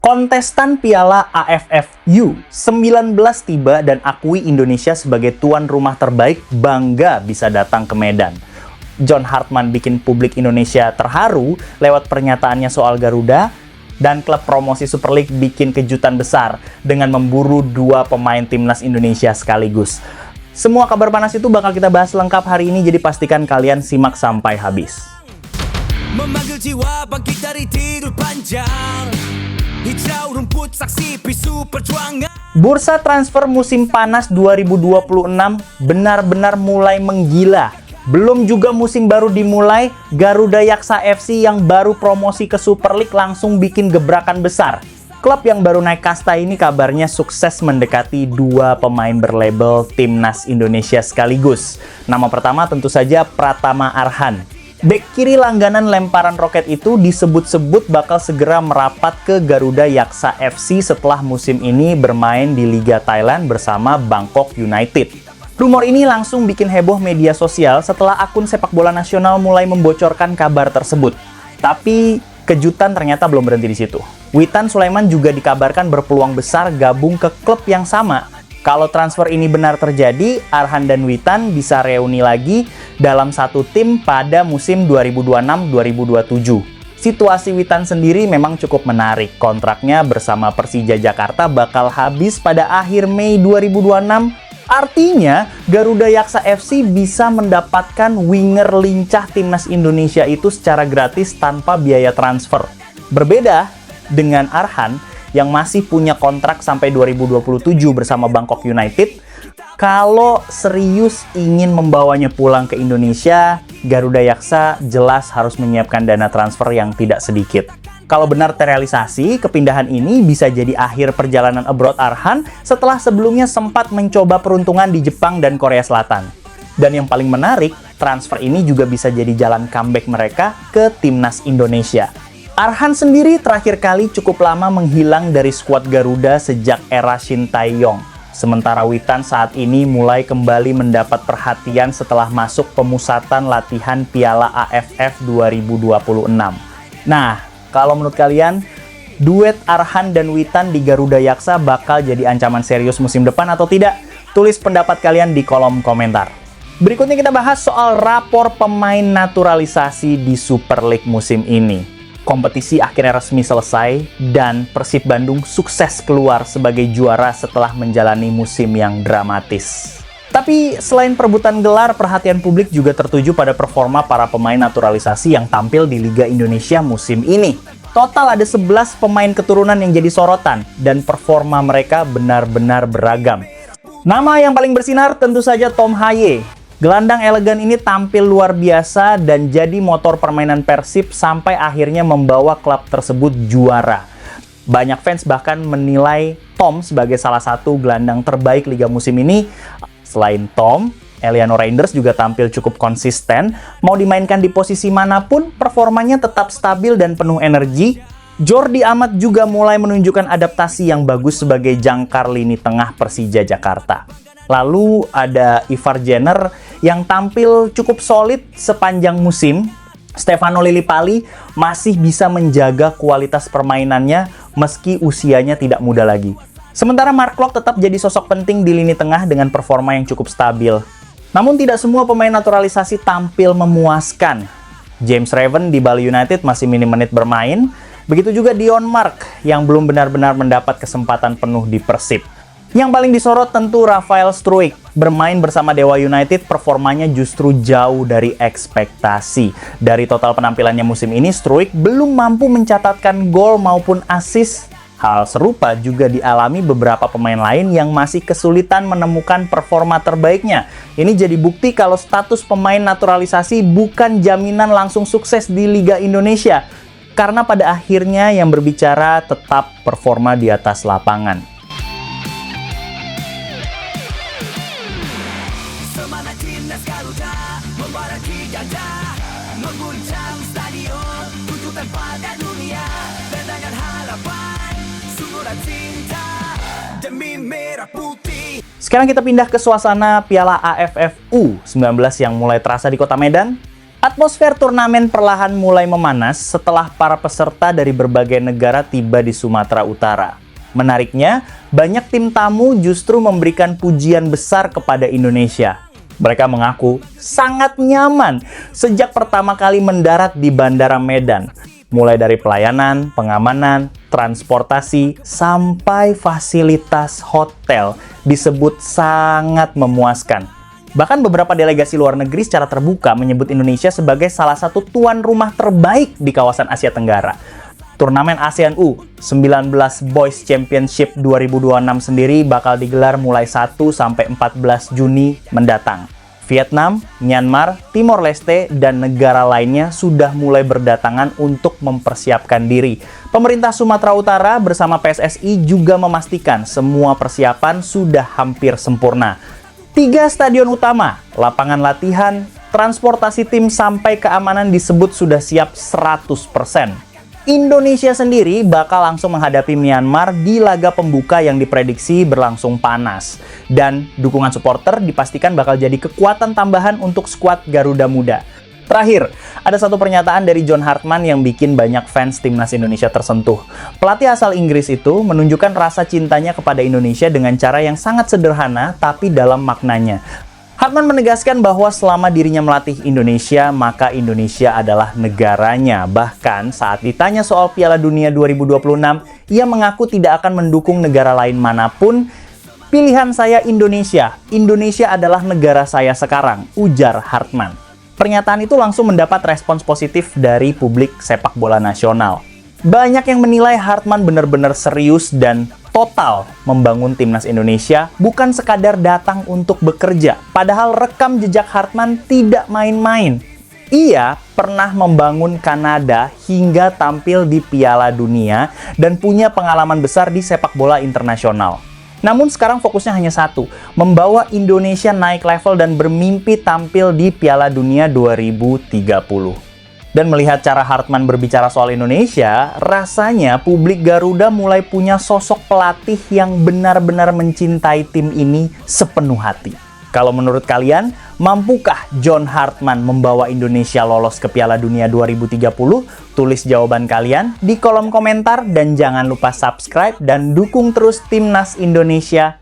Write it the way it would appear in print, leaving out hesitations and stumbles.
Kontestan Piala AFF U19 tiba dan akui Indonesia sebagai tuan rumah terbaik, bangga bisa datang ke Medan. John Hartman bikin publik Indonesia terharu lewat pernyataannya soal Garuda, dan klub promosi Super League bikin kejutan besar dengan memburu 2 pemain timnas Indonesia sekaligus. Semua kabar panas itu bakal kita bahas lengkap hari ini, jadi pastikan kalian simak sampai habis. Memanggil jiwa bangkit dari tidur panjang. Hijau rumput saksi bisu perjuangan. Bursa transfer musim panas 2026 benar-benar mulai menggila. Belum juga musim baru dimulai, Garuda Yaksa FC yang baru promosi ke Super League langsung bikin gebrakan besar. Klub yang baru naik kasta ini kabarnya sukses mendekati 2 pemain berlabel Timnas Indonesia sekaligus. Nama pertama tentu saja Pratama Arhan. Bek kiri langganan lemparan roket itu disebut-sebut bakal segera merapat ke Garuda Yaksa FC setelah musim ini bermain di Liga Thailand bersama Bangkok United. Rumor ini langsung bikin heboh media sosial setelah akun sepak bola nasional mulai membocorkan kabar tersebut. Tapi kejutan ternyata belum berhenti di situ. Witan Sulaiman juga dikabarkan berpeluang besar gabung ke klub yang sama. Kalau transfer ini benar terjadi, Arhan dan Witan bisa reuni lagi dalam satu tim pada musim 2026-2027. Situasi Witan sendiri memang cukup menarik. Kontraknya bersama Persija Jakarta bakal habis pada akhir Mei 2026. Artinya, Garuda Yaksa FC bisa mendapatkan winger lincah timnas Indonesia itu secara gratis tanpa biaya transfer. Berbeda dengan Arhan yang masih punya kontrak sampai 2027 bersama Bangkok United, kalau serius ingin membawanya pulang ke Indonesia, Garuda Yaksa jelas harus menyiapkan dana transfer yang tidak sedikit. Kalau benar terrealisasi, kepindahan ini bisa jadi akhir perjalanan abroad Arhan setelah sebelumnya sempat mencoba peruntungan di Jepang dan Korea Selatan. Dan yang paling menarik, transfer ini juga bisa jadi jalan comeback mereka ke timnas Indonesia. Arhan sendiri terakhir kali cukup lama menghilang dari skuad Garuda sejak era Shin Tae-yong. Sementara Witan saat ini mulai kembali mendapat perhatian setelah masuk pemusatan latihan Piala AFF 2026. Nah, kalau menurut kalian, duet Arhan dan Witan di Garuda Yaksa bakal jadi ancaman serius musim depan atau tidak? Tulis pendapat kalian di kolom komentar. Berikutnya kita bahas soal rapor pemain naturalisasi di Super League musim ini. Kompetisi akhirnya resmi selesai dan Persib Bandung sukses keluar sebagai juara setelah menjalani musim yang dramatis. Tapi selain perebutan gelar, perhatian publik juga tertuju pada performa para pemain naturalisasi yang tampil di Liga Indonesia musim ini. Total ada 11 pemain keturunan yang jadi sorotan dan performa mereka benar-benar beragam. Nama yang paling bersinar tentu saja Tom Haye. Gelandang elegan ini tampil luar biasa dan jadi motor permainan Persib sampai akhirnya membawa klub tersebut juara. Banyak fans bahkan menilai Tom sebagai salah satu gelandang terbaik Liga musim ini. Selain Tom, Eliano Reinders juga tampil cukup konsisten. Mau dimainkan di posisi manapun, performanya tetap stabil dan penuh energi. Jordi Amat juga mulai menunjukkan adaptasi yang bagus sebagai jangkar lini tengah Persija Jakarta. Lalu ada Ivar Jenner yang tampil cukup solid sepanjang musim. Stefano Lillipali masih bisa menjaga kualitas permainannya meski usianya tidak muda lagi. Sementara Mark Klok tetap jadi sosok penting di lini tengah dengan performa yang cukup stabil. Namun tidak semua pemain naturalisasi tampil memuaskan. James Raven di Bali United masih minim menit bermain. Begitu juga Dion Mark yang belum benar-benar mendapat kesempatan penuh di Persib. Yang paling disorot tentu Rafael Struijk. Bermain bersama Dewa United, performanya justru jauh dari ekspektasi. Dari total penampilannya musim ini, Struijk belum mampu mencatatkan gol maupun assist. Hal serupa juga dialami beberapa pemain lain yang masih kesulitan menemukan performa terbaiknya. Ini jadi bukti kalau status pemain naturalisasi bukan jaminan langsung sukses di Liga Indonesia. Karena pada akhirnya yang berbicara tetap performa di atas lapangan. Sekarang kita pindah ke suasana Piala AFF U19 yang mulai terasa di kota Medan. Atmosfer turnamen perlahan mulai memanas setelah para peserta dari berbagai negara tiba di Sumatera Utara. Menariknya, banyak tim tamu justru memberikan pujian besar kepada Indonesia. Mereka mengaku sangat nyaman sejak pertama kali mendarat di Bandara Medan. Mulai dari pelayanan, pengamanan, transportasi, sampai fasilitas hotel disebut sangat memuaskan. Bahkan beberapa delegasi luar negeri secara terbuka menyebut Indonesia sebagai salah satu tuan rumah terbaik di kawasan Asia Tenggara. Turnamen ASEAN U19 Boys Championship 2026 sendiri bakal digelar mulai 1 sampai 14 Juni mendatang. Vietnam, Myanmar, Timor Leste, dan negara lainnya sudah mulai berdatangan untuk mempersiapkan diri. Pemerintah Sumatera Utara bersama PSSI juga memastikan semua persiapan sudah hampir sempurna. 3 stadion utama, lapangan latihan, transportasi tim sampai keamanan disebut sudah siap 100%. Indonesia sendiri bakal langsung menghadapi Myanmar di laga pembuka yang diprediksi berlangsung panas. Dan dukungan supporter dipastikan bakal jadi kekuatan tambahan untuk skuad Garuda Muda. Terakhir, ada satu pernyataan dari John Hartman yang bikin banyak fans timnas Indonesia tersentuh. Pelatih asal Inggris itu menunjukkan rasa cintanya kepada Indonesia dengan cara yang sangat sederhana tapi dalam maknanya. Hartman menegaskan bahwa selama dirinya melatih Indonesia, maka Indonesia adalah negaranya. Bahkan saat ditanya soal Piala Dunia 2026, ia mengaku tidak akan mendukung negara lain manapun. Pilihan saya Indonesia. Indonesia adalah negara saya sekarang, ujar Hartman. Pernyataan itu langsung mendapat respons positif dari publik sepak bola nasional. Banyak yang menilai Hartman benar-benar serius dan total membangun timnas Indonesia, bukan sekadar datang untuk bekerja. Padahal rekam jejak Hartman tidak main-main. Ia pernah membangun Kanada hingga tampil di Piala Dunia dan punya pengalaman besar di sepak bola internasional. Namun sekarang fokusnya hanya satu, membawa Indonesia naik level dan bermimpi tampil di Piala Dunia 2030. Dan melihat cara Hartman berbicara soal Indonesia, rasanya publik Garuda mulai punya sosok pelatih yang benar-benar mencintai tim ini sepenuh hati. Kalau menurut kalian, mampukah John Hartman membawa Indonesia lolos ke Piala Dunia 2030? Tulis jawaban kalian di kolom komentar dan jangan lupa subscribe dan dukung terus Timnas Indonesia